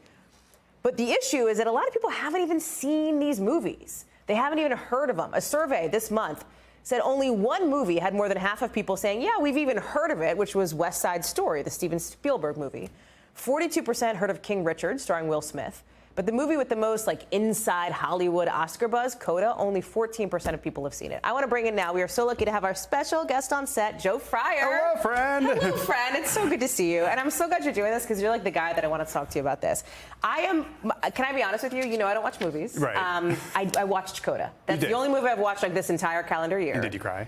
But the issue is that a lot of people haven't even seen these movies. They haven't even heard of them. A survey this month said only one movie had more than half of people saying, yeah, we've even heard of it, which was West Side Story, the Steven Spielberg movie. 42% heard of King Richard, starring Will Smith. But the movie with the most inside Hollywood Oscar buzz, Coda, only 14% of people have seen it. I want to bring in now, we are so lucky to have our special guest on set, Joe Fryer.
Hello, friend.
Hello, friend. It's so good to see you. And I'm so glad you're doing this because you're the guy that I want to talk to you about this. Can I be honest with you? You know I don't watch movies.
Right.
I watched Coda. That's the only movie I've watched this entire calendar year.
And did you cry?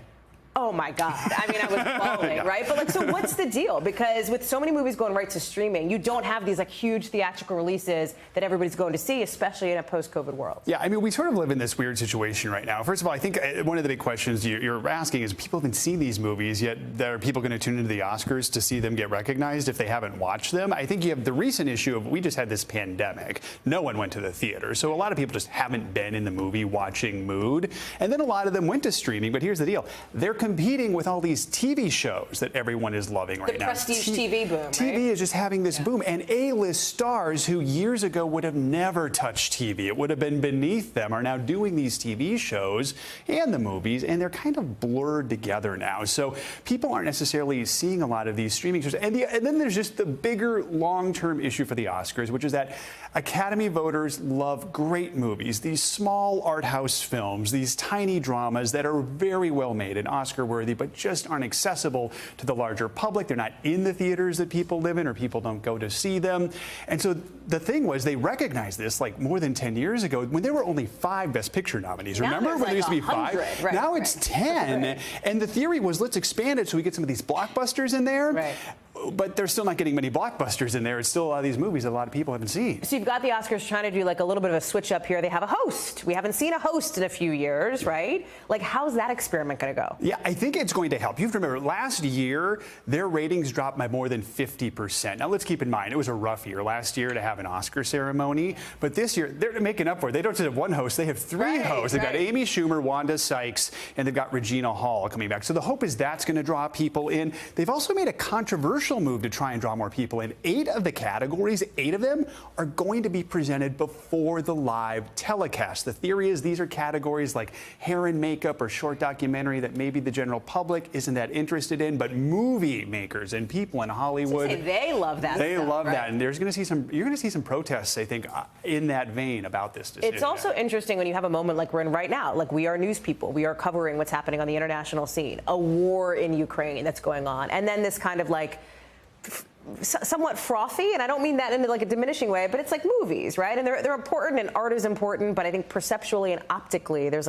Oh my God. I mean, I was bawling, right? But so what's the deal? Because with so many movies going right to streaming, you don't have these huge theatrical releases that everybody's going to see, especially in a post-COVID world.
Yeah, I mean, we sort of live in this weird situation right now. First of all, I think one of the big questions you're asking is people haven't seen these movies, yet there are people going to tune into the Oscars to see them get recognized if they haven't watched them. I think you have the recent issue of we just had this pandemic. No one went to the theater. So a lot of people just haven't been in the movie watching mood. And then a lot of them went to streaming. But here's the deal. They're competing with all these TV shows that everyone is loving right now.
The prestige TV boom, right?
TV is just having this boom. And A-list stars who years ago would have never touched TV, it would have been beneath them, are now doing these TV shows and the movies, and they're kind of blurred together now. So people aren't necessarily seeing a lot of these streaming shows. And then there's just the bigger long-term issue for the Oscars, which is that Academy voters love great movies, these small art house films, these tiny dramas that are very well made and Oscar-worthy, but just aren't accessible to the larger public. They're not in the theaters that people live in, or people don't go to see them. And so the thing was, they recognized this more than 10 years ago when there were only 5 Best Picture nominees. Remember when there used to be 5?
Right,
now it's 10. Right. And the theory was, let's expand it so we get some of these blockbusters in there.
Right.
But they're still not getting many blockbusters in there. It's still a lot of these movies that a lot of people haven't seen.
So you've got the Oscars trying to do a little bit of a switch up here. They have a host. We haven't seen a host in a few years, right? How's that experiment going to go?
Yeah, I think it's going to help. You have to remember, last year, their ratings dropped by more than 50%. Now, let's keep in mind, it was a rough year last year to have an Oscar ceremony. But this year, they're making up for it. They don't just have one host. They have 3 hosts. They've got Amy Schumer, Wanda Sykes, and they've got Regina Hall coming back. So the hope is that's going to draw people in. They've also made a controversial move to try and draw more people in. 8 of the categories, 8 of them, are going to be presented before the live telecast. The theory is these are categories like hair and makeup or short documentary that maybe the general public isn't that interested in, but movie makers and people in Hollywood,
they love that.
They
stuff,
love
right?
that, and you're going to see some protests, I think, in that vein about this decision.
It's also interesting when you have a moment like we're in right now. We are news people. We are covering what's happening on the international scene, a war in Ukraine that's going on, and then this kind of somewhat frothy, and I don't mean that in a diminishing way, but it's like movies, right? And they're important, and art is important, but I think perceptually and optically there's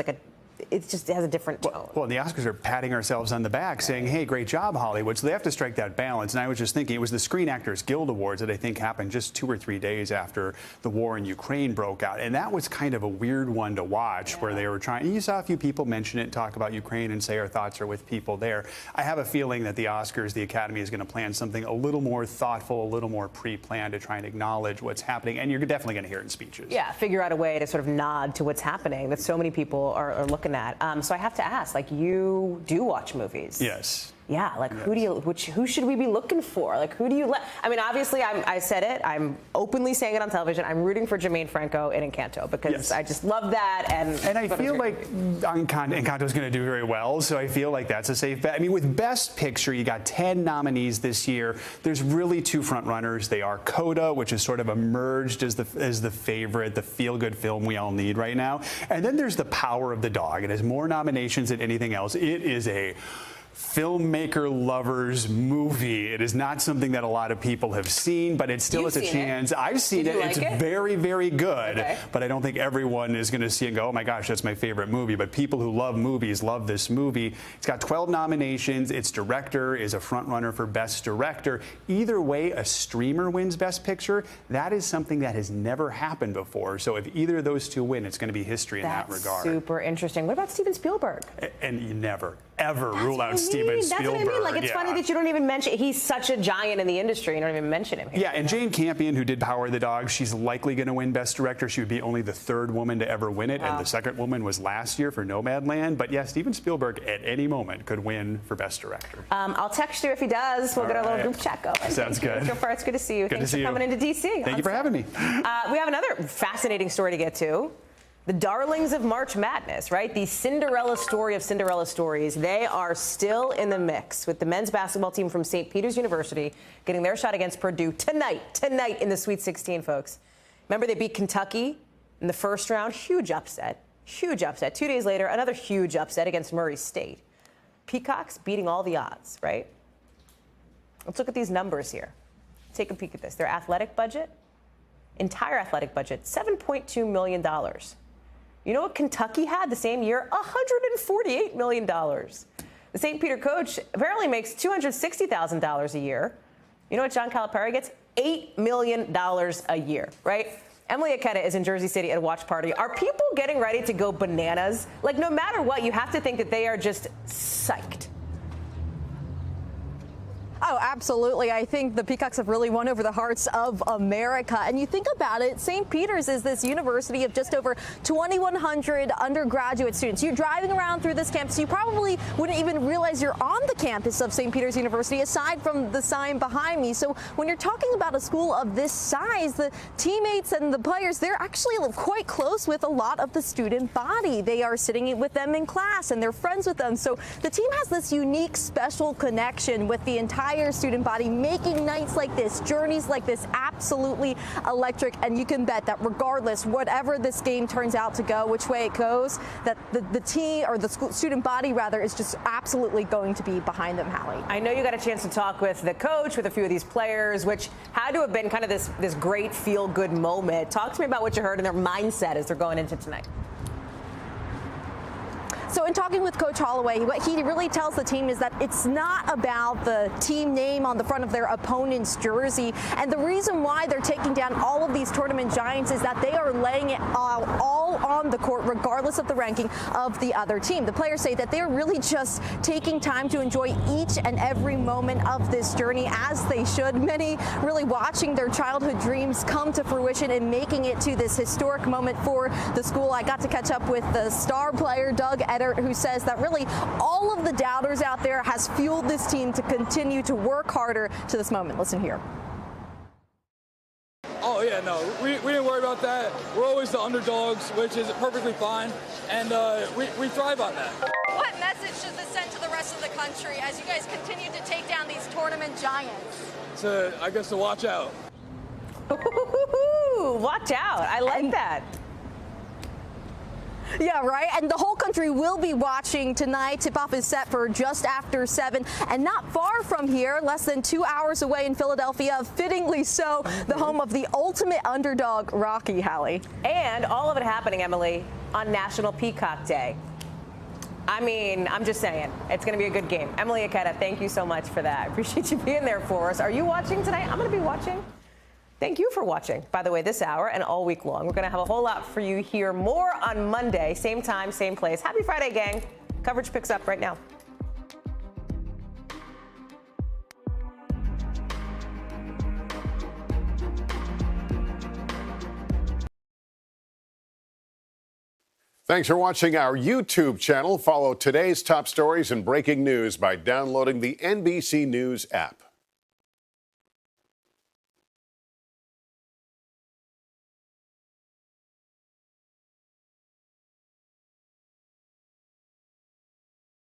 it has a different tone.
Well, and the Oscars are patting ourselves on the back saying, hey, great job, Hollywood. So they have to strike that balance. And I was just thinking, it was the Screen Actors Guild Awards that I think happened just 2 or 3 days after the war in Ukraine broke out. And that was kind of a weird one to watch, where they were trying, and you saw a few people mention it, talk about Ukraine, and say our thoughts are with people there. I have a feeling that the Oscars, the Academy, is going to plan something a little more thoughtful, a little more pre-planned to try and acknowledge what's happening. And you're definitely going to hear it in speeches.
Yeah, figure out a way to sort of nod to what's happening that so many people are looking at. So I have to ask, you do watch movies?
Yes.
Yeah, who should we be looking for? Who do you I mean, obviously, I said it. I'm openly saying it on television. I'm rooting for Jermaine Franco in Encanto because I just love that. And
I feel like Encanto's going to do very well, so I feel like that's a safe bet. I mean, with Best Picture, you got 10 nominees this year. There's really 2 front runners. They are Coda, which has sort of emerged as the favorite, the feel-good film we all need right now. And then there's The Power of the Dog. It has more nominations than anything else. It is a filmmaker lovers movie. It is not something that a lot of people have seen, but it still has a chance. I've seen it. It's very, very good, but I don't think everyone is going to see it and go, oh my gosh, that's my favorite movie. But people who love movies love this movie. It's got 12 nominations. Its director is a front runner for Best Director. Either way, a streamer wins Best Picture. That is something that has never happened before. So if either of those 2 win, it's going to be history in that regard.
Super interesting. What about Steven Spielberg?
And you never, ever rule out Steven Spielberg.
That's what I mean. Like, it's
yeah.
funny that you don't even mention. He's such a giant in the industry. You don't even mention him here.
Yeah, and Jane Campion, who did Power of the Dog, she's likely going to win Best Director. She would be only the third woman to ever win it, and the second woman was last year for Nomadland. But yeah, Steven Spielberg at any moment could win for Best Director.
I'll text you if he does. We'll get our little group chat going.
Sounds good.
So far, it's good to see you. Thanks for coming into D.C.
Thank you for having me.
We have another fascinating story to get to. The darlings of March Madness, right? The Cinderella story of Cinderella stories. They are still in the mix with the men's basketball team from St. Peter's University getting their shot against Purdue tonight in the Sweet 16, folks. Remember, they beat Kentucky in the first round. Huge upset. 2 days later, another huge upset against Murray State. Peacocks beating all the odds, right? Let's look at these numbers here. Take a peek at this. Their athletic budget, entire athletic budget, $7.2 million. You know what Kentucky had the same year? $148 million. The St. Peter coach apparently makes $260,000 a year. You know what John Calipari gets? $8 million a year, right? Emily Aketa is in Jersey City at a watch party. Are people getting ready to go bananas? Like, no matter what, you have to think that they are just psyched.
Oh, absolutely. I think the Peacocks have really won over the hearts of America. And you think about it, St. Peter's is this university of just over 2,100 undergraduate students. You're driving around through this campus, you probably wouldn't even realize you're on the campus of St. Peter's University, aside from the sign behind me. So when you're talking about a school of this size, the teammates and the players, they're actually quite close with a lot of the student body. They are sitting with them in class and they're friends with them. So the team has this unique, special connection with the entire student body, making nights like this, journeys like this, absolutely electric. And you can bet that regardless, whatever this game turns out to go, which way it goes, that the team, or the student body rather, is just absolutely going to be behind them, Hallie.
I know you got a chance to talk with the coach, with a few of these players, which had to have been kind of this great feel-good moment. Talk to me about what you heard and their mindset as they're going into tonight.
So in talking with Coach Holloway, what he really tells the team is that it's not about the team name on the front of their opponent's jersey. And the reason why they're taking down all of these tournament giants is that they are laying it all on the court, regardless of the ranking of the other team. The players say that they're really just taking time to enjoy each and every moment of this journey, as they should. Many really watching their childhood dreams come to fruition and making it to this historic moment for the school. I got to catch up with the star player, Doug Eddard, who says that really all of the doubters out there has fueled this team to continue to work harder to this moment. Listen here.
Oh, yeah, no, we didn't worry about that. We're always the underdogs, which is perfectly fine, and we thrive on that.
What message does this send to the rest of the country as you guys continue to take down these tournament giants?
I guess to watch out.
Ooh, watch out. I like that.
Yeah, right. And the whole country will be watching tonight. Tip-off is set for just after 7. And not far from here, less than 2 hours away in Philadelphia, fittingly so, the home of the ultimate underdog, Rocky, Hallie.
And all of it happening, Emily, on National Peacock Day. I mean, I'm just saying, it's going to be a good game. Emily Aketa, thank you so much for that. I appreciate you being there for us. Are you watching tonight? I'm going to be watching. Thank you for watching, by the way, this hour and all week long. We're going to have a whole lot for you here. More on Monday, same time, same place. Happy Friday, gang. Coverage picks up right now.
Thanks for watching our YouTube channel. Follow today's top stories and breaking news by downloading the NBC News app.